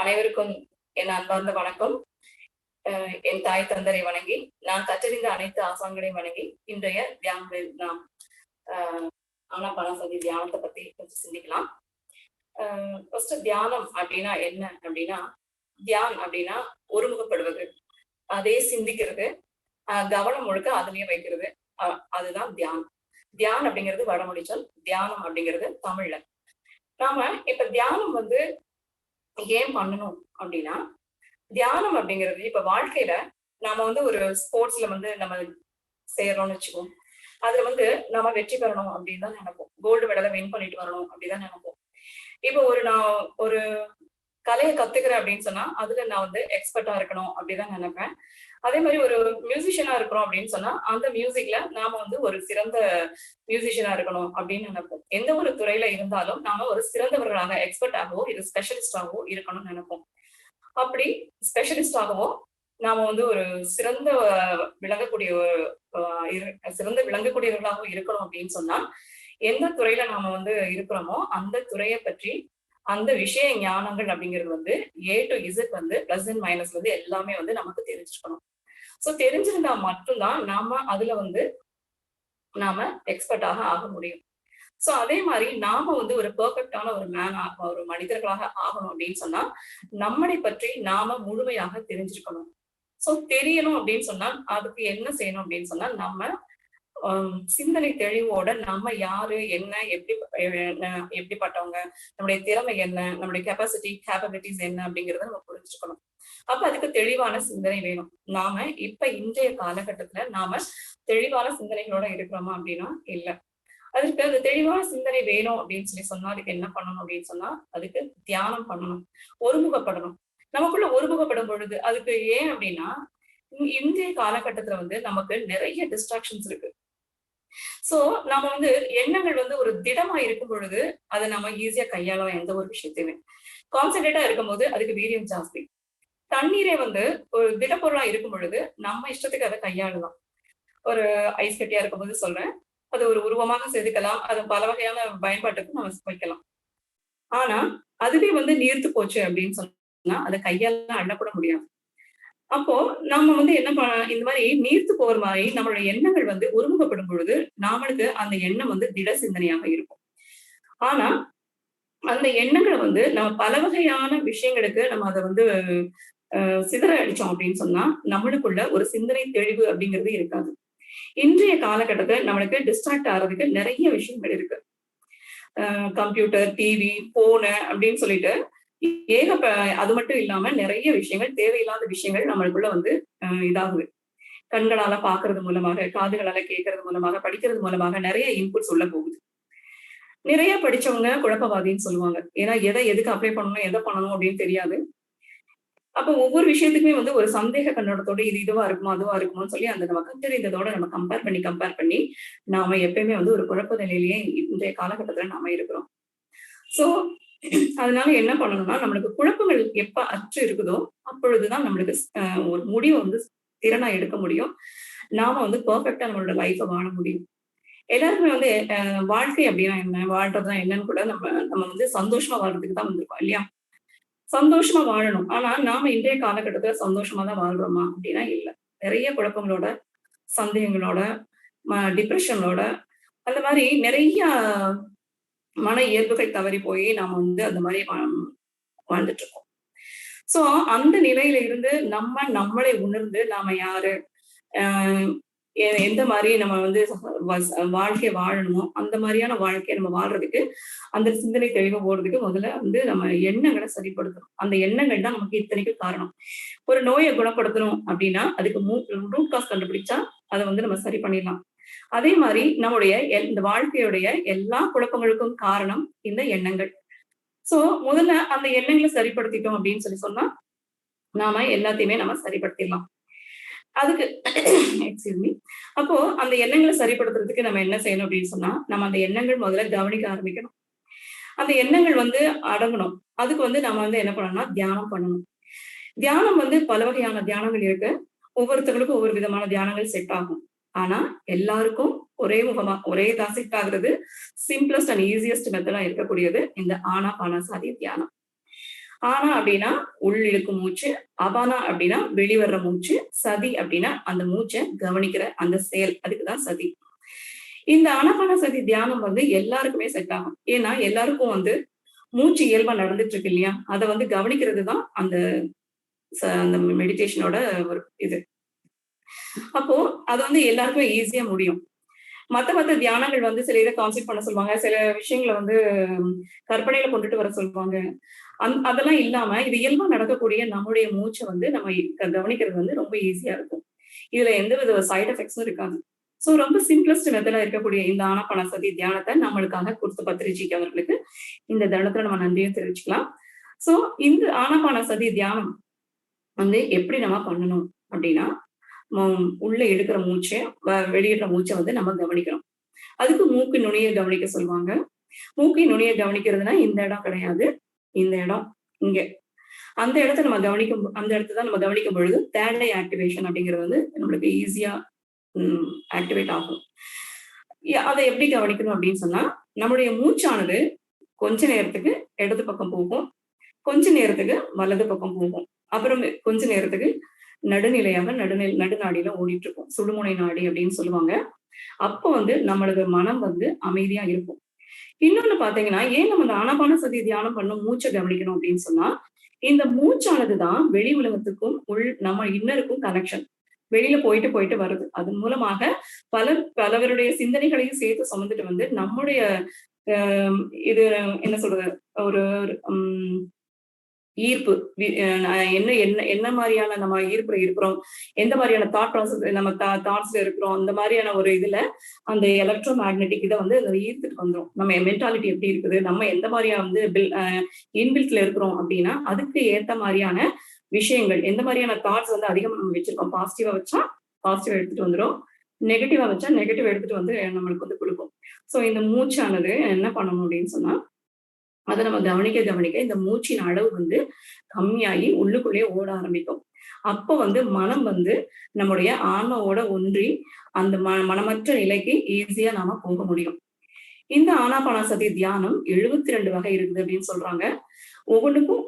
அனைவருக்கும் என் அன்பார்ந்த வணக்கம். என் தாய் தந்தரை வணங்கி, நான் கற்றறிந்த அனைத்து ஆசான்களையும் வணங்கி, இன்றைய தியானங்களில் நாம் ஆனாபானசதி தியானத்தை பத்தி கொஞ்சம் சிந்திக்கலாம். ஃபர்ஸ்ட் தியானம் அப்படின்னா என்ன அப்படின்னா, தியான் அப்படின்னா ஒருமுகப்படுவது, அதே சிந்திக்கிறது, கவனம் முழுக்க அதுலயே வைக்கிறது, அதுதான் தியானம். தியான் அப்படிங்கிறது வடமொழி சொல், தியானம் அப்படிங்கிறது தமிழ்ல. நாம இப்ப தியானம் ஏன் பண்ணணும் அப்படின்னா, தியானம் அப்படிங்கிறது இப்ப வாழ்க்கையில நாம ஒரு ஸ்போர்ட்ஸ்ல நம்ம செய்யறோம்னு வச்சுக்கோம். அதுல நம்ம வெற்றி பெறணும் அப்படின்னு தான் நினைப்போம். கோல்டு மெடலை வின் பண்ணிட்டு வரணும் அப்படிதான் நினைப்போம். இப்போ நான் ஒரு கலையை கத்துக்கிறேன் அப்படின்னு சொன்னா அதுல நான் எக்ஸ்பர்ட்டா இருக்கணும் அப்படிதான் நினைப்பேன். அதே மாதிரி ஒரு மியூசிஷியனா இருக்கிறோம் அப்படின்னு சொன்னா அந்த மியூசிக்ல நாம ஒரு சிறந்த மியூசிஷியனா இருக்கணும் அப்படின்னு நினைப்போம். எந்த ஒரு துறையில இருந்தாலும் நாம ஒரு சிறந்தவர்களாக, எக்ஸ்பர்ட்டாகவோ இது ஸ்பெஷலிஸ்டாகவோ இருக்கணும்னு நினைப்போம். அப்படி ஸ்பெஷலிஸ்டாகவோ நாம ஒரு சிறந்த விளங்கக்கூடியவர்களாகவும் இருக்கணும் அப்படின்னு சொன்னா, எந்த துறையில நாம இருக்கிறோமோ அந்த துறையை பற்றி அந்த விஷய ஞானங்கள் அப்படிங்கிறது A to Z plus and minus எல்லாமே நமக்கு தெரிஞ்சிருக்கணும். சோ தெரிஞ்சிருந்தா மட்டும்தான் நாம அதுல நாம எக்ஸ்பர்ட்டாக ஆக முடியும். சோ அதே மாதிரி நாம ஒரு பெர்ஃபெக்டான ஒரு ஒரு மனிதர்களாக ஆகணும் அப்படின்னு சொன்னா நம்மளை பற்றி நாம முழுமையாக தெரிஞ்சிருக்கணும். சோ தெரியணும் அப்படின்னு சொன்னா அதுக்கு என்ன செய்யணும் அப்படின்னு சொன்னா, நம்ம சிந்தனை தெளிவோட நம்ம யாரு, என்ன, எப்படிப்பட்டவங்க, நம்முடைய திறமை என்ன, நம்முடைய கேப்பபிலிட்டிஸ் என்ன அப்படிங்கறத நம்ம புரிஞ்சுக்கணும். அப்ப அதுக்கு தெளிவான சிந்தனை வேணும். நாம இப்ப இன்றைய காலகட்டத்துல நாம தெளிவான சிந்தனைகளோட இருக்கிறோமா அப்படின்னா இல்ல. அதுக்கு அந்த தெளிவான சிந்தனை வேணும் அப்படின்னு சொன்னா அதுக்கு என்ன பண்ணணும் அப்படின்னு சொன்னா, அதுக்கு தியானம் பண்ணணும், ஒருமுகப்படணும். நமக்குள்ள ஒருமுகப்படும் பொழுது அதுக்கு ஏன் அப்படின்னா, இன்றைய காலகட்டத்துல நமக்கு நிறைய டிஸ்ட்ராக்ஷன்ஸ் இருக்கு. சோ நம்ம எண்ணங்கள் ஒரு திடமா இருக்கும் பொழுது அதை நம்ம ஈஸியா கையாளலாம். எந்த ஒரு விஷயத்தையுமே கான்சென்ட்ரேட்டா இருக்கும் போது அதுக்கு வீரியம் ஜாஸ்தி. தண்ணீரே ஒரு திடப்பொருளா இருக்கும் பொழுது நம்ம இஷ்டத்துக்கு அதை கையாளலாம். ஒரு ஐஸ் கட்டியா இருக்கும் போது சொல்றேன், அது ஒரு உருவமாக செதுக்கலாம், அது பல வகையான பயன்பாட்டுக்கு நம்ம வைக்கலாம். ஆனா அதுவே நீர்த்து போச்சு அப்படின்னு சொன்னா அதை கையால அள்ளக்கூட முடியாது. அப்போ நம்ம என்ன இந்த மாதிரி நீர்த்து போற மாதிரி நம்மளுடைய எண்ணங்கள் ஒருமுகப்படும் பொழுது நாமளுக்கு அந்த எண்ணம் திட சிந்தனையாக இருக்கும். ஆனா அந்த எண்ணங்களை நம்ம பல வகையான விஷயங்களுக்கு நம்ம அதை சிதற அடிச்சோம் அப்படின்னு சொன்னா நம்மளுக்குள்ள ஒரு சிந்தனை தெளிவு அப்படிங்கிறது இருக்காது. இன்றைய காலகட்டத்துல நம்மளுக்கு டிஸ்ட்ராக்ட் ஆகிறதுக்கு நிறைய விஷயங்கள் இருக்கு. கம்ப்யூட்டர், டிவி, போனு அப்படின்னு சொல்லிட்டு அது மட்டும் இல்லாம நிறைய விஷயங்கள், தேவையில்லாத விஷயங்கள் நம்மளுக்குள்ள இதாகுது. கண்களால பாக்குறது மூலமாக, காதுகளால கேட்கறது மூலமாக, படிக்கிறது மூலமாக நிறைய இன்புட்ஸ் உள்ள போகுது. நிறைய படிச்சவங்க குழப்பவாதின்னு சொல்லுவாங்க. ஏன்னா எதுக்கு அப்ளை பண்ணணும், எதை பண்ணணும் அப்படின்னு தெரியாது. அப்ப ஒவ்வொரு விஷயத்துக்குமே ஒரு சந்தேக கண்ணோட்டத்தோட இது இதுவா இருக்குமோ அதுவா இருக்குமோன்னு சொல்லி அந்த நம்ம கற்றறிந்ததோட நம்ம கம்பேர் பண்ணி நாம எப்பயுமே ஒரு குழப்ப நிலையிலேயே இன்றைய காலகட்டத்துல நாம இருக்கிறோம். சோ அதனால என்ன பண்ணணும்னா, நம்மளுக்கு குழப்பங்கள் எப்ப அற்று இருக்குதோ அப்பொழுதுதான் நம்மளுக்கு ஒரு முடிவு திறனா எடுக்க முடியும். நாம பெர்ஃபெக்டா நம்மளோட லைஃப வாழ முடியும். எல்லாருக்குமே வாழ்க்கை அப்படின்னா என்ன, வாழ்றதுதான் என்னன்னு கூட நம்ம சந்தோஷமா வாழ்றதுக்கு தான் வந்திருக்கோம் இல்லையா? சந்தோஷமா வாழணும். ஆனா நாம இன்றைய காலகட்டத்துல சந்தோஷமா தான் வாழ்றோமா அப்படின்னா இல்ல. நிறைய குழப்பங்களோட, சந்தேகங்களோட, டிப்ரெஷனோட, அந்த மாதிரி நிறைய மன இயல்புகள் தவறி போய் நாம அந்த மாதிரி வாழ்ந்துட்டு இருக்கோம். சோ அந்த நிலையில இருந்து நம்மளை உணர்ந்து நாம யாரு, எந்த மாதிரி நம்ம வாழ்க்கை வாழணுமோ அந்த மாதிரியான வாழ்க்கையை நம்ம வாழ்றதுக்கு, அந்த சிந்தனை தெளிவு போறதுக்கு முதல்ல நம்ம எண்ணங்களை சரிப்படுத்தணும். அந்த எண்ணங்கள் தான் நமக்கு இத்தனைக்கு காரணம். ஒரு நோயை குணப்படுத்தணும் அப்படின்னா அதுக்கு ரூட் காஸ் கண்டுபிடிச்சா அதை நம்ம சரி பண்ணிடலாம். அதே மாதிரி நம்முடைய இந்த வாழ்க்கையுடைய எல்லா குழப்பங்களுக்கும் காரணம் இந்த எண்ணங்கள். சோ முதல்ல அந்த எண்ணங்களை சரிப்படுத்திட்டோம் அப்படின்னு சொன்னா நாம எல்லாத்தையுமே நம்ம சரிப்படுத்திடலாம். அதுக்கு எக்ஸ்கியூஸ் மீ. அப்போ அந்த எண்ணங்களை சரிப்படுத்துறதுக்கு நம்ம என்ன செய்யணும் அப்படின்னு சொன்னா, நம்ம அந்த எண்ணங்கள் முதல்ல கவனிக்க ஆரம்பிக்கணும். அந்த எண்ணங்கள் அடங்கணும். அதுக்கு நம்ம என்ன பண்ணணும்னா தியானம் பண்ணணும். தியானம் பல வகையான தியானங்கள் இருக்கு. ஒவ்வொருத்தவங்களுக்கும் ஒவ்வொரு விதமான தியானங்கள் செட் ஆகும். ஆனா எல்லாருக்கும் ஒரே இதா செட் ஆகுறது சிம்பிளஸ்ட் அண்ட் ஈஸியஸ்ட் மெத்தடா இருக்கக்கூடியது இந்த ஆனாபானசதி தியானம். ஆனா அப்படின்னா உள் இழுக்கும் மூச்சு, அபானா அப்படின்னா வெளிவர்ற மூச்சு, சதி அப்படின்னா அந்த மூச்சை கவனிக்கிற அந்த செயல், அதுக்குதான் சதி. இந்த ஆனாபான சதி தியானம் வந்து எல்லாருக்குமே செட் ஆகும். ஏன்னா எல்லாருக்கும் வந்து மூச்சு இயல்பா நடந்துட்டு இருக்கு இல்லையா? அத வந்து கவனிக்கிறது தான் அந்த மெடிடேஷனோட ஒரு இது. அப்போ அது வந்து எல்லாருக்குமே ஈஸியா முடியும். மத்த தியானங்கள் வந்து சில இத கான்சென்ட்ரேட் பண்ண சொல்லுவாங்க. சில விஷயங்கள வந்து கற்பனையில கொண்டுட்டு வர சொல்லுவாங்க. அதெல்லாம் இல்லாம இது இயல்பா நடக்கக்கூடிய நம்முடைய மூச்ச வந்து நம்ம கவனிக்கிறது வந்து ரொம்ப ஈஸியா இருக்கும். இதுல எந்தவித சைட் எஃபெக்ட்ஸும் இருக்காது. சோ ரொம்ப சிம்ப்ளஸ்ட் மெத்தடா இருக்கக்கூடிய இந்த ஆனாபானசதி தியானத்த நம்மளுக்காக குடுத்த பத்ரிஜிக்கு அவர்களுக்கு இந்த தருணத்துல நம்ம நன்றியும் தெரிவிச்சுக்கலாம். சோ இந்த ஆனாபானசதி தியானம் வந்து எப்படி நம்ம பண்ணணும் அப்படின்னா, உள்ள எடுக்கிற மூச்ச, வெளியிடுற மூச்ச வந்து நம்ம கவனிக்கணும். அதுக்கு மூக்கு நுனிய கவனிக்க சொல்லுவாங்க. மூக்கின் நுனிய கவனிக்கிறதுனா இந்த இடம் கிடையாது. இந்த இடம் இங்க. அந்த இடத்த நம்ம அந்த இடத்த தான் நம்ம கவனிக்கும் பொழுது, தேர்ட் ஐ ஆக்டிவேஷன் அப்படிங்கிறது வந்து நம்மளுக்கு ஈஸியா ஆக்டிவேட் ஆகும். அத எப்படி கவனிக்கணும் அப்படின்னு சொன்னா, நம்முடைய மூச்சானது கொஞ்ச நேரத்துக்கு இடது பக்கம் போகும். கொஞ்ச நேரத்துக்கு வலது பக்கம் போகும். அப்புறம் கொஞ்ச நேரத்துக்கு நடுநிலையாக நடுநாடியில ஓடிட்டு இருக்கும். சுழுமுனை நாடி அப்படின்னு சொல்லுவாங்க. அப்போ வந்து நம்மளோட மனம் வந்து அமைதியா இருக்கும். இன்னொன்னு பாத்தீங்கன்னா, ஏன் நம்ம இந்த ஆனாபானசதி தியானம் பண்ணும் மூச்ச கவனிக்கணும் அப்படின்னு சொன்னா, இந்த மூச்சானதுதான் வெளி உலகத்துக்கும் நம்ம இன்னருக்கும் கனெக்ஷன். வெளியில போயிட்டு போயிட்டு வருது. அதன் மூலமாக பலவருடைய சிந்தனைகளையும் சேர்த்து சுமந்துட்டு வந்து நம்முடைய இது என்ன சொல்றது? ஒரு ஈர்ப்பு என்ன என்ன என்ன மாதிரியான நம்ம ஈர்ப்புல இருக்கிறோம், எந்த மாதிரியான தாட் ப்ராசஸ் நம்ம தாட்ஸ்ல இருக்கிறோம், அந்த மாதிரியான ஒரு இதுல அந்த எலக்ட்ரோ மேக்னெட்டிக் இதை வந்து ஈர்த்துட்டு வந்துரும். நம்ம மென்டாலிட்டி எப்படி இருக்குது, நம்ம எந்த மாதிரியா வந்து இன்பில்ட்ல இருக்கிறோம் அப்படின்னா அதுக்கு ஏத்த மாதிரியான விஷயங்கள், எந்த மாதிரியான தாட்ஸ் வந்து அதிகமா நம்ம வச்சிருக்கோம். பாசிட்டிவா வச்சா பாசிட்டிவ் எடுத்துட்டு வந்துடும், நெகட்டிவா வச்சா நெகட்டிவ் எடுத்துட்டு வந்து நம்மளுக்கு வந்து கொடுக்கும். சோ இந்த மூச்சானது என்ன பண்ணணும் அப்படின்னு சொன்னா, அதை நம்ம கவனிக்க இந்த மூச்சின் அளவு வந்து கம்மியாகி உள்ளுக்குள்ளேயே ஓட ஆரம்பிக்கும். அப்போ வந்து மனம் வந்து நம்முடைய ஆன்மாவோட ஒன்றி அந்த மனமற்ற நிலைக்கு ஈஸியா நாம போக முடியும். இந்த ஆனாபானசதி தியானம் 72 வகை இருக்குது அப்படின்னு சொல்றாங்க. ஒவ்வொன்றுக்கும்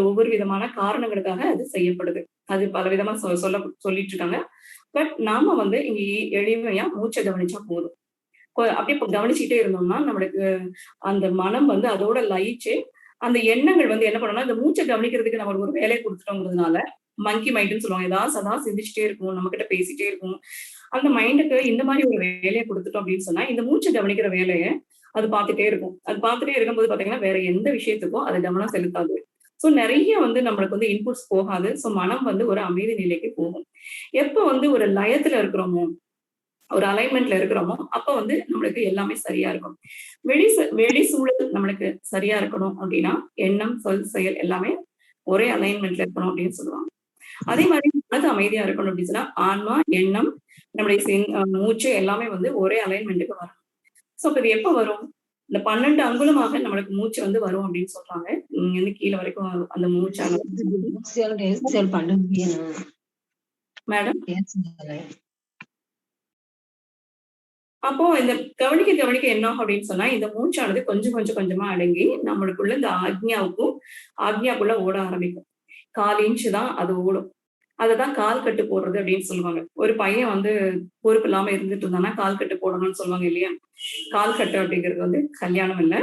ஒவ்வொரு விதமான காரணங்களுக்காக அது செய்யப்படுது. அது பல விதமா சொல்லிட்டு இருக்காங்க. பட் நாம வந்து இங்க எளிமையா மூச்சை கவனிச்சா போதும். அப்படியே கவனிச்சுட்டே இருந்தோம்னா நம்மளுக்கு அந்த மனம் வந்து அதோட லயிச்சு அந்த எண்ணங்கள் வந்து என்ன பண்ணணும்னா, இந்த மூச்சை கவனிக்கிறதுக்கு நம்ம ஒரு வேலையை கொடுத்துட்டோங்கிறதுனால மங்கி மைண்டுன்னு சொல்லுவாங்க. ஏதாவது சதா சிந்திச்சுட்டே இருக்கும், நம்ம கிட்ட பேசிட்டே இருக்கும். அந்த மைண்டுக்கு இந்த மாதிரி ஒரு வேலையை கொடுத்துட்டோம் அப்படின்னு சொன்னா, இந்த மூச்சை கவனிக்கிற வேலையை அது பார்த்துட்டே இருக்கும். அது பார்த்துட்டே இருக்கும்போது பாத்தீங்கன்னா வேற எந்த விஷயத்துக்கும் அது கவனம் செலுத்தாது. சோ நிறைய வந்து நம்மளுக்கு வந்து இன்புட்ஸ் போகாது. சோ மனம் வந்து ஒரு அமைதி நிலைக்கு போகும். எப்ப வந்து ஒரு லயத்துல இருக்கிறோமோ, ஒரு அலைன்மெண்ட்ல இருக்கிறோமோ அப்ப வந்து நம்மளுக்கு எல்லாமே சரியா இருக்கும். வெளி சூழல் நம்மளுக்கு சரியா இருக்கணும் அப்படின்னா எண்ணம், சொல், செயல் எல்லாமே ஒரே அலைன்மெண்ட்ல இருக்கணும் அப்படின்னு சொல்லுவாங்க. அதே மாதிரி மனது அமைதியா இருக்கணும் அப்படின்னு சொன்னா ஆன்மா, எண்ணம், நம்முடைய மூச்சு எல்லாமே வந்து ஒரே அலைன்மெண்ட்டுக்கு வரும். சோ அப்ப இது எப்ப வரும்? இந்த 12 அங்குலமாக நம்மளுக்கு மூச்சு வந்து வரும் அப்படின்னு சொல்றாங்க. இங்க இருந்து கீழே வரைக்கும் அந்த மூச்சான மேடம். அப்போ இந்த கவனிக்க என்ன அப்படின்னு சொன்னா, இந்த மூச்சானது கொஞ்சமா அடங்கி நம்மளுக்குள்ள இந்த ஆக்ஞாக்குள்ள ஓட ஆரம்பிக்கும். 1/4 இன்ச் தான் அது ஓடும். அததான் கால் கட்டு போடுறது அப்படின்னு சொல்லுவாங்க. ஒரு பையன் வந்து பொறுப்பு இல்லாம இருந்துட்டு இருந்தானா கால் கட்டு போடணும்னு சொல்லுவாங்க இல்லையா? கால் கட்டு அப்படிங்கிறது வந்து கல்யாணம் இல்ல.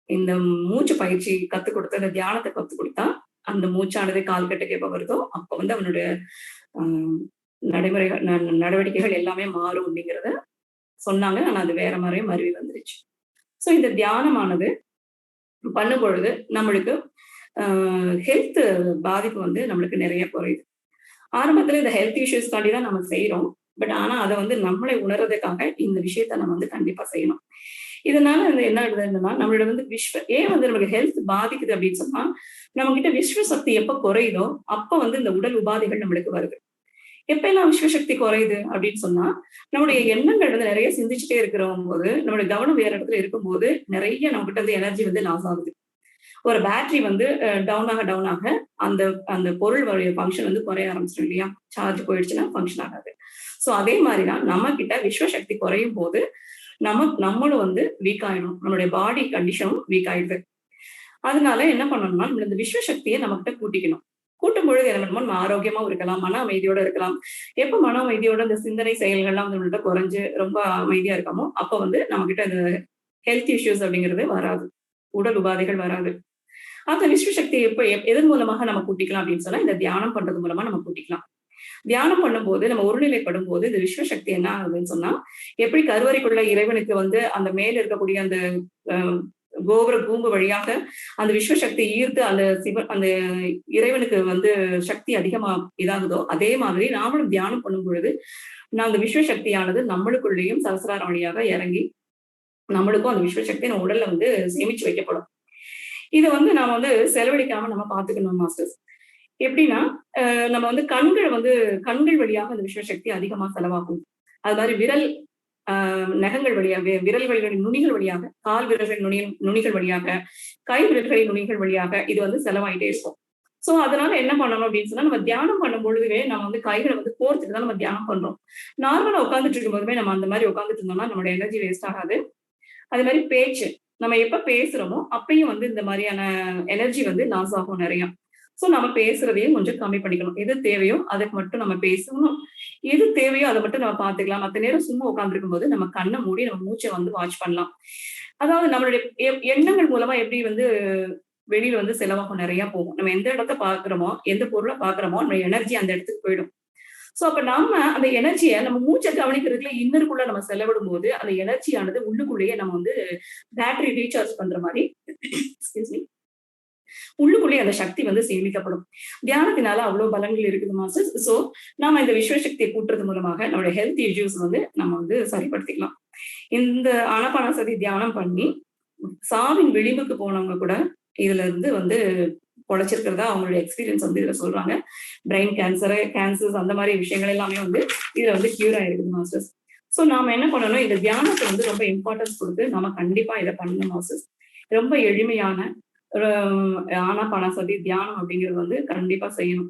இந்த மூச்சு பயிற்சி கத்துக் கொடுத்த இந்த தியானத்தை கத்துக் கொடுத்தா அந்த மூச்சானது கால் கட்டுக்கு எப்ப வருதோ அப்ப வந்து அவனுடைய நடைமுறைகள் நடவடிக்கைகள் எல்லாமே மாறும் அப்படிங்கிறத சொன்னாங்க. ஆனா அது வேற மாதிரியே மருவி வந்துருச்சு. சோ இந்த தியானமானது பண்ணும் பொழுது நம்மளுக்கு ஹெல்த் பாதிப்பு வந்து நம்மளுக்கு நிறைய குறையுது. ஆரம்பத்துல இந்த ஹெல்த் இஷ்யூஸ்க்காண்டி தான் நம்ம செய்யறோம். பட் ஆனா அதை வந்து நம்மளை உணர்றதுக்காக இந்த விஷயத்த நம்ம வந்து கண்டிப்பா செய்யணும். இதனால வந்து என்ன ஆகுதுன்னா நம்மளோட வந்து ஏன் வந்து நம்மளுக்கு ஹெல்த் பாதிக்குது அப்படின்னு சொன்னா, நம்ம கிட்ட விஸ்வ சக்தி எப்ப குறையுதோ அப்ப வந்து இந்த உடல் உபாதைகள் நம்மளுக்கு வருது. எப்ப எல்லாம் விஸ்வசக்தி குறையுது அப்படின்னு சொன்னா, நம்முடைய எண்ணங்கள் வந்து நிறைய சிந்திச்சுட்டே இருக்கிற போது, நம்மளுடைய கவனம் வேற இடத்துல இருக்கும்போது நிறைய நம்ம கிட்ட வந்து எனர்ஜி வந்து லாஸ் ஆகுது. ஒரு பேட்டரி வந்து டவுன் ஆக அந்த அந்த பொருள் ஃபங்க்ஷன் வந்து குறைய ஆரம்பிச்சிடும் இல்லையா? சார்ஜ் போயிடுச்சுன்னா ஃபங்க்ஷன் ஆகாது. சோ அதே மாதிரிதான் நம்ம கிட்ட விஸ்வசக்தி குறையும் போது நம்மளும் வந்து வீக் ஆயிடும். நம்மளுடைய பாடி கண்டிஷனும் வீக் ஆயிடுது. அதனால என்ன பண்ணணும்னா நம்ம இந்த விஸ்வ சக்தியை நம்ம கிட்ட கூட்டிக்கணும். கூட்டும் பொழுது என்ன பண்ணுமோ நம்ம ஆரோக்கியமாவும் இருக்கலாம், மன அமைதியோட இருக்கலாம். எப்ப மன அமைதியோட இந்த சிந்தனை செயல்கள்லாம் வந்து நம்மள்ட்ட குறைஞ்சு ரொம்ப அமைதியா இருக்கமோ, அப்ப வந்து நம்ம கிட்ட இந்த ஹெல்த் இஷ்யூஸ் அப்படிங்கிறது வராது. உடல் உபாதைகள் வராது. அந்த விஸ்வ சக்தியை எப்ப எதன் மூலமாக நம்ம கூட்டிக்கலாம் அப்படின்னு சொன்னா, இந்த தியானம் பண்றது மூலமா நம்ம கூட்டிக்கலாம். தியானம் பண்ணும்போது நம்ம ஒருநிலைப்படும் போது இந்த விஸ்வ சக்தி என்ன ஆகுதுன்னு சொன்னா, எப்படி கருவறைக்குள்ள இறைவனுக்கு வந்து அந்த மேல இருக்கக்கூடிய அந்த அ கோபுர கூம்பு வழியாக அந்த விஸ்வ சக்தி ஈர்த்து அந்த இறைவனுக்கு வந்து சக்தி அதிகமா இதாகுதோ, அதே மாதிரி நாமளும் தியானம் பண்ணும் பொழுது, நான் அந்த விஸ்வ சக்தியானது நம்மளுக்குள்ளேயும் சகஸ்ராரம் வழியாக இறங்கி, நம்மளுக்கும் அந்த விஸ்வ சக்தி நம்ம உடல்ல வந்து சேமிச்சு வைக்கப்படும். இத வந்து நாம வந்து செலவழிக்காம நம்ம பார்த்துக்கணும் மாஸ்டர்ஸ். எப்படின்னா, நம்ம வந்து கண்கள் வழியாக அந்த விஸ்வ சக்தி அதிகமா செலவாகும். அது மாரி விரல் நகங்கள் வழியாக, விரல்களின் நுனிகள் வழியாக, கால் விரல்கள் நுனிகள் வழியாக, கை விரல்களின் நுனிகள் வழியாக இது வந்து செலவாயிட்டே இருக்கும். சோ அதனால என்ன பண்ணணும் அப்படின்னு சொன்னா, நம்ம தியானம் பண்ணும் பொழுதுவே நம்ம வந்து கைகள வந்து கோர்த்துட்டு தான் நம்ம தியானம் பண்றோம். நார்மலா உட்கார்ந்துட்டு இருக்கும்போதுமே நம்ம அந்த மாரி உட்கார்ந்துட்டு இருந்தோம்னா, நம்மளோட எனர்ஜி வேஸ்ட் ஆகாது. அதே மாரி பேச்சு. நம்ம எப்ப பேசுறோமோ, அப்பயும் வந்து இந்த மாரியான எனர்ஜி வந்து லாஸ் ஆகும் நெறையா. சோ நம்ம பேசுறதையும் கொஞ்சம் கம்மி பண்ணிக்கணும். எது தேவையோ அதுக்கு மட்டும் நம்ம பேசணும். எது தேவையோ அத மட்டும் நம்ம பார்த்துக்கலாம். மத்த நேரம் சும்மா உட்கார்ந்திருக்கும்போது நம்ம கண்ண மூடி நம்ம மூச்ச வந்து வாட்ச் பண்ணலாம். அதாவது நம்மளுடைய எண்ணங்கள் மூலமா எப்படி வந்து வெளியில வந்து செலவாகும் நெறைய போகும். நம்ம எந்த இடத்த பார்க்கிறோமோ, எந்த பொருள பார்க்கிறோமோ, நம்ம எனர்ஜி அந்த இடத்துக்கு போயிடும். சோ அப்ப நம்ம அந்த எனர்ஜிய நம்ம மூச்ச கவனிக்கிறதுக்குள்ள இன்னருக்குள்ள நம்ம செலவிடும்போது, அந்த எனர்ஜியானது உள்ளுக்குள்ளேயே நம்ம வந்து பேட்டரி ரீசார்ஜ் பண்ற மாரி எக்ஸ்கியூஸ் மீ உள்ளுக்குள்ளேயே அந்த சக்தி வந்து சேமிக்கப்படும். தியானத்தினால அவ்வளவு பலன்கள் இருக்குது மாஸ்டர்ஸ். சோ நாம இந்த விஸ்வ சக்தியை கூட்டுறது மூலமாக நம்மளுடைய ஹெல்த் இஷ்யூஸ் வந்து நம்ம வந்து சரிப்படுத்திக்கலாம். இந்த ஆனாபானசதி தியானம் பண்ணி சாவின் விளிம்புக்கு போனவங்க கூட இதுல இருந்து வந்து பொழைச்சிருக்கிறதா அவங்களுடைய எக்ஸ்பீரியன்ஸ் வந்து இதுல சொல்றாங்க. பிரெயின் கேன்சர்ஸ் அந்த மாதிரி விஷயங்கள் எல்லாமே வந்து இதுல வந்து கியூர் ஆயிருக்குது மாஸ்டர்ஸ். சோ நாம என்ன பண்ணணும், இந்த தியானத்தை வந்து ரொம்ப இம்பார்ட்டன்ஸ் கொடுத்து நம்ம கண்டிப்பா இதை பண்ணணும் மாஸ்டர்ஸ். ரொம்ப எளிமையான ஒரு ஆனாபானசதி தியானம் அப்படிங்கிறது வந்து கண்டிப்பா செய்யணும்.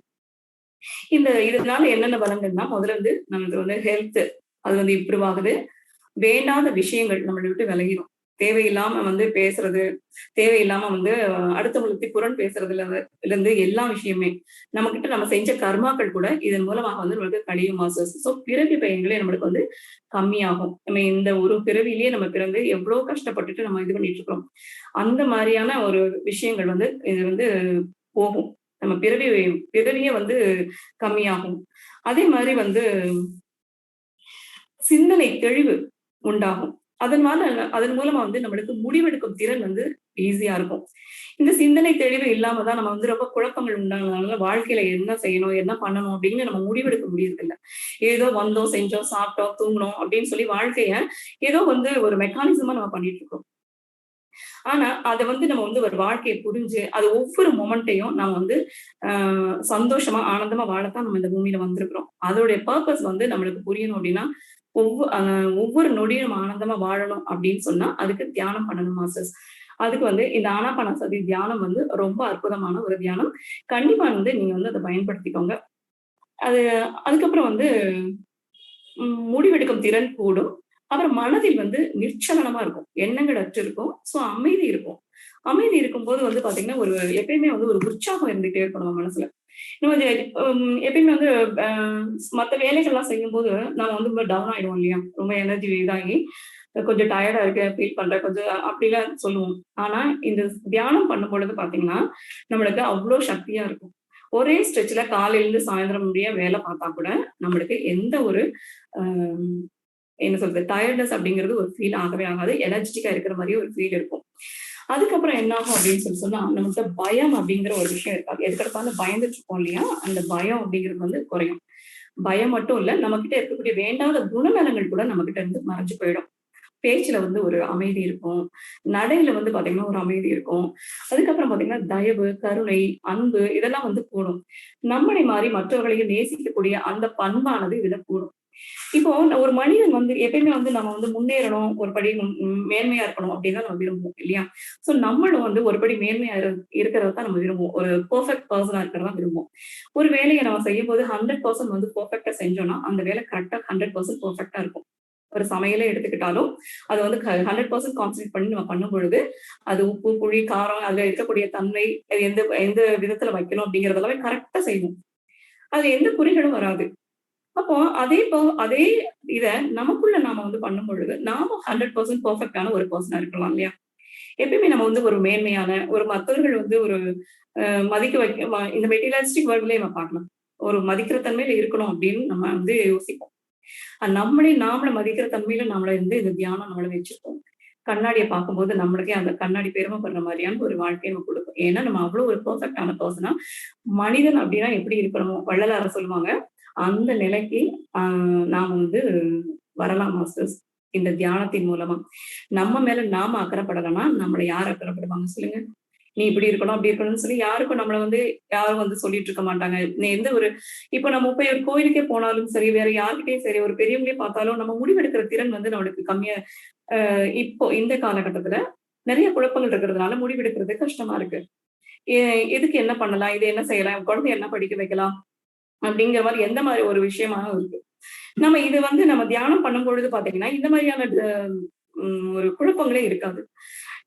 இதனால என்னென்ன பலன்கள்னா, முதல்ல வந்து நமக்கு வந்து ஹெல்த் அது வந்து இம்ப்ரூவ் ஆகுது. வேண்டாத விஷயங்கள் நம்மளை விட்டு விலகிடும். தேவையில்லாம வந்து பேசுறது, தேவையில்லாம வந்து அடுத்தவங்களுக்கு புரண் பேசுறதுல இருந்து எல்லா விஷயமே நம்மகிட்ட நம்ம செஞ்ச கர்மாக்கள் கூட இதன் மூலமாக வந்து நம்மளுக்கு கழியும் மாஸ்டர்ஸ். சோ பிறவி பயன்களே நம்மளுக்கு வந்து கம்மியாகும். நம்ம இந்த ஒரு பிறவிலேயே நம்ம பிறந்து எவ்வளவு கஷ்டப்பட்டுட்டு நம்ம இது பண்ணிட்டு இருக்கோம். அந்த மாதிரியான ஒரு விஷயங்கள் வந்து இது வந்து போகும். நம்ம பிறவியே வந்து கம்மியாகும். அதே மாதிரி வந்து சிந்தனை தெளிவு உண்டாகும். அதனால அதன் மூலமா வந்து நம்மளுக்கு முடிவெடுக்கும் திறன் வந்து ஈஸியா இருக்கும். இந்த சிந்தனை தெளிவு இல்லாம தான் நம்ம வந்து ரொம்ப குழப்பங்கள் உண்டானதுனால வாழ்க்கையில என்ன செய்யணும், என்ன பண்ணணும் அப்படின்னு நம்ம முடிவெடுக்க முடியறதில்ல. ஏதோ வந்தோம், செஞ்சோம், சாப்பிட்டோம், தூங்கணும் அப்படின்னு சொல்லி வாழ்க்கைய ஏதோ வந்து ஒரு மெக்கானிசமா நம்ம பண்ணிட்டு இருக்கோம். ஆனா அத வந்து நம்ம வந்து ஒரு வாழ்க்கைய புரிஞ்சு, அது ஒவ்வொரு மொமெண்ட்டையும் நம்ம வந்து சந்தோஷமா, ஆனந்தமா வாழத்தான் நம்ம இந்த பூமியில வந்திருக்கிறோம். அதோடைய பர்ப்பஸ் வந்து நம்மளுக்கு புரியணும் அப்படின்னா, ஒவ்வொரு நொடியும் நம்ம ஆனந்தமா வாழணும் அப்படின்னு சொன்னா, அதுக்கு தியானம் பண்ணணும் மாஸ்டர்ஸ். அதுக்கு வந்து இந்த ஆனாபானசதி தியானம் வந்து ரொம்ப அற்புதமான ஒரு தியானம். கண்டிப்பா வந்து நீங்க வந்து அத பயன்படுத்திக்கோங்க. அது அதுக்கப்புறம் வந்து முடிவெடுக்கும் திறன் கூடும். அப்புறம் மனதில் வந்து நிர்ச்சலனமா இருக்கும். எண்ணங்கள் அற்று இருக்கும். சோ அமைதி இருக்கும். அமைதி இருக்கும்போது வந்து பாத்தீங்கன்னா, எப்பயுமே வந்து ஒரு உற்சாகம் இருந்துட்டே இருக்கும் நம்ம மனசுல. நம்ம எப்பயுமே வந்து அ மத்த வேலைகள்லாம் செய்யும்போது, நம்ம வந்து ரொம்ப டவுன் ஆயிடுவோம் இல்லையா? ரொம்ப எனர்ஜி இதாகி, கொஞ்சம் டயர்டா இருக்கு, ஃபீல் பண்றேன் கொஞ்சம் அப்படிலாம் சொல்லுவோம். ஆனா, இந்த தியானம் பண்ணும்பொழுது பாத்தீங்கன்னா, நம்மளுக்கு அவ்ளோ சக்தியா இருக்கும். ஒரே ஸ்ட்ரெச்ல காலையிலருந்து சாயந்தரம் முடிய வேலை பார்த்தா கூட, நம்மளுக்கு எந்த ஒரு அ என்ன சொல்றது? டயர்ட்னஸ் அப்படிங்கிறது ஒரு ஃபீல் ஆகவே ஆகாது. எனர்ஜெட்டிக்கா இருக்கிற மாரியே ஒரு ஃபீல் இருக்கும். அதுக்கப்புறம் என்ன ஆகும் அப்படின்னு சொன்னா, நம்மகிட்ட பயம் அப்படிங்கிற ஒரு விஷயம் இருக்காது. எதுக்கெடுத்தாலும் பயந்துட்டு இருப்போம் இல்லையா? அந்த பயம் அப்படிங்கிறது வந்து குறையும். பயம் மட்டும் இல்ல, நம்மகிட்ட இருக்கக்கூடிய வேண்டாத குணநலங்கள் கூட நம்மகிட்ட இருந்து மறைஞ்சு போயிடும். பேச்சுல வந்து ஒரு அமைதி இருக்கும். நடையில வந்து பாத்தீங்கன்னா, ஒரு அமைதி இருக்கும். அதுக்கப்புறம் பாத்தீங்கன்னா, தயவு, கருணை, அன்பு இதெல்லாம் வந்து கூடும். நம்மளை மாறி மற்றவர்களையும் நேசிக்கக்கூடிய அந்த பண்பானது இதுல கூடும். இப்போ ஒரு மனிதன் வந்து எப்பயுமே வந்து நம்ம வந்து முன்னேறணும், ஒரு படி மேன்மையா இருக்கணும் அப்படின்னு தான் நம்ம விரும்புவோம் இல்லையா? சோ நம்மளும் வந்து ஒரு படி மேன்மையா இருக்கிறத தான் நம்ம விரும்புவோம். ஒரு பெர்ஃபெக்ட் பெர்சனா இருக்கிறத விரும்புவோம். ஒரு வேலைய நம்ம செய்யும்போது 100% வந்து பெர்ஃபெக்ட்டா செஞ்சோம்னா, அந்த வேலை கரெக்ட்டா 100% பெர்ஃபெக்ட்டா இருக்கும். ஒரு சமையலே எடுத்துக்கிட்டாலும் அது வந்து 100% கான்சன்ட்ரேட் பண்ணி நம்ம பண்ணும் பொழுது அது உப்பு, புளி, காரம் அதுல இருக்கக்கூடிய தன்மை, அது எந்த எந்த விதத்துல வைக்கணும் அப்படிங்கிறது எல்லாமே கரெக்டா செய்யணும். அதுல எந்த குறைகளும் வராது. அப்போ அதே இத நமக்குள்ள நாம வந்து பண்ணும் பொழுது, நாம 100% பெர்ஃபெக்ட்டான ஒரு பெர்சனா இருக்கலாம் இல்லையா? எப்பயுமே நம்ம வந்து ஒரு மேன்மையான, ஒரு மத்தவர்கள் வந்து ஒரு மதிக்க வைக்க இந்த மெட்டீரியலிஸ்டிக் வேர்ல்ட்லயே நம்ம பார்க்கலாம். ஒரு மதிக்கிற தன்மையில இருக்கணும் அப்படின்னு நம்ம வந்து யோசிப்போம். நாமள மதிக்கிற தன்மையில நம்மள வந்து இந்த தியானம் நம்மள வச்சிருக்கோம். கண்ணாடிய பார்க்கும்போது நம்மளுக்கே அந்த கண்ணாடி பெருமைப்படுற மாரியான ஒரு வாழ்க்கைய நம்ம குடுக்கும். ஏன்னா நம்ம அவ்வளவு ஒரு பெர்ஃபெக்ட்டான பெர்சனா மனிதன் அப்படின்னா எப்படி இருக்கணுமோ வள்ளலார் சொல்லுவாங்க. அந்த நிலைக்கு ஆ நாம வந்து வரலாம் மாஸ்டர்ஸ். இந்த தியானத்தின் மூலமா. நம்ம மேல நாம அக்கறைப்படலன்னா, நம்மள யார் அக்கறைப்படுவாங்க சொல்லுங்க? நீ இப்படி இருக்கணும், அப்படி இருக்கணும்னு சொல்லி யாருக்கும் நம்மள வந்து யாரும் வந்து சொல்லிட்டு இருக்க மாட்டாங்க. நீ எந்த ஒரு இப்ப நம்ம போய் ஒரு கோயிலுக்கே போனாலும் சரி, வேற யார்கிட்டயும் சரி, ஒரு பெரியவங்களே பார்த்தாலும் நம்ம முடிவெடுக்கிற திறன் வந்து நம்மளுக்கு கம்மியா இப்போ இந்த காலகட்டத்துல நெறைய குழப்பங்கள் இருக்கிறதுனால முடிவெடுக்கிறது கஷ்டமா இருக்கு. எ எதுக்கு என்ன பண்ணலாம்? இது என்ன செய்யலாம்? குழந்தைய என்ன படிக்க வைக்கலாம்? அப்படிங்கிற மாரி எந்த மாரி ஒரு விஷயமாவும் இருக்கு. நம்ம இது வந்து நம்ம தியானம் பண்ணும்பொழுது பார்த்தீங்கன்னா, இந்த மாரியான ஒரு குழப்பங்களே இருக்காது.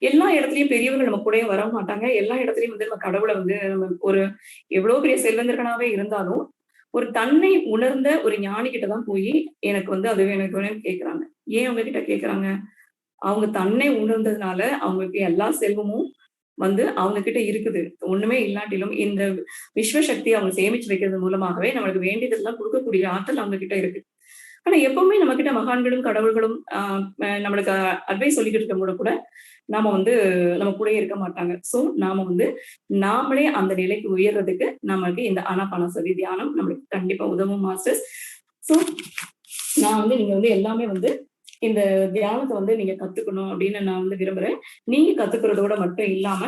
எல்லா இடத்துலயும் பெரியவர்கள் நம்ம கூடயே வர மாட்டாங்க. எல்லா இடத்துலயும் வந்து நம்ம கடவுள வந்து நம்ம ஒரு எவ்வளோ பெரிய செல்வந்தர்களாவே இருந்தாலும், ஒரு தன்னை உணர்ந்த ஒரு ஞானி கிட்ட தான் போயி, எனக்கு வந்து அது வேணும், இது வேணும்னு கேட்கறாங்க. ஏன் அவங்க கிட்ட கேட்கறாங்க? அவங்க தன்னை உணர்ந்ததுனால, அவங்களுக்கு எல்லா செல்வமும் வந்து அவங்க கிட்ட இருக்குது. ஒண்ணுமே இல்லாட்டிலும் இந்த விஸ்வ சக்தி அவங்க சேமிச்சு வைக்கிறது மூலமாகவே நம்மளுக்கு வேண்டியதெல்லாம் குடுக்கக்கூடிய ஆற்றல் அவங்க கிட்ட இருக்கு. ஆனா எப்பவுமே நம்மகிட்ட மகான்களும், கடவுள்களும் நம்மளுக்கு அட்வைஸ் சொல்லிக்கிட்டு இருக்கும்போது கூட, நாம வந்து நம்ம கூடயே இருக்க மாட்டாங்க. சோ, நாம வந்து நாமளே அந்த நிலைக்கு உயர்றதுக்கு நமக்கு இந்த ஆனாபானசதி தியானம் நம்மளுக்கு கண்டிப்பா உதவும் மாஸ்டர்ஸ். சோ, நான் வந்து நீங்க வந்து எல்லாமே வந்து இந்த தியானத்த வந்து நீங்க கத்துக்கணும் அப்படின்னு நான் வந்து விரும்புறேன். நீங்க கத்துக்கிறதோட மட்டும் இல்லாம,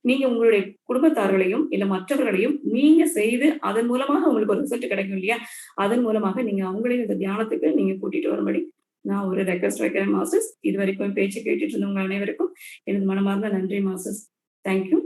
நீங்க உங்களுடைய குடும்பத்தார்களையும், இல்ல மற்றவர்களையும் நீங்க செய்து அதன் மூலமாக உங்களுக்கு ஒரு ரிசல்ட் கிடைக்கும் இல்லையா? அதன் மூலமாக நீங்க அவங்களையும் இந்த தியானத்துக்கு நீங்க கூட்டிட்டு வரும்படி நான் ஒரு ரெக்வெஸ்ட் வைக்கிறேன் மாஸ்டர்ஸ். இதுவரைக்கும் பேச்சு கேட்டுட்டு இருந்தவங்க அனைவருக்கும் எனது மனமார்ந்த நன்றி மாஸ்டர்ஸ். Thank you.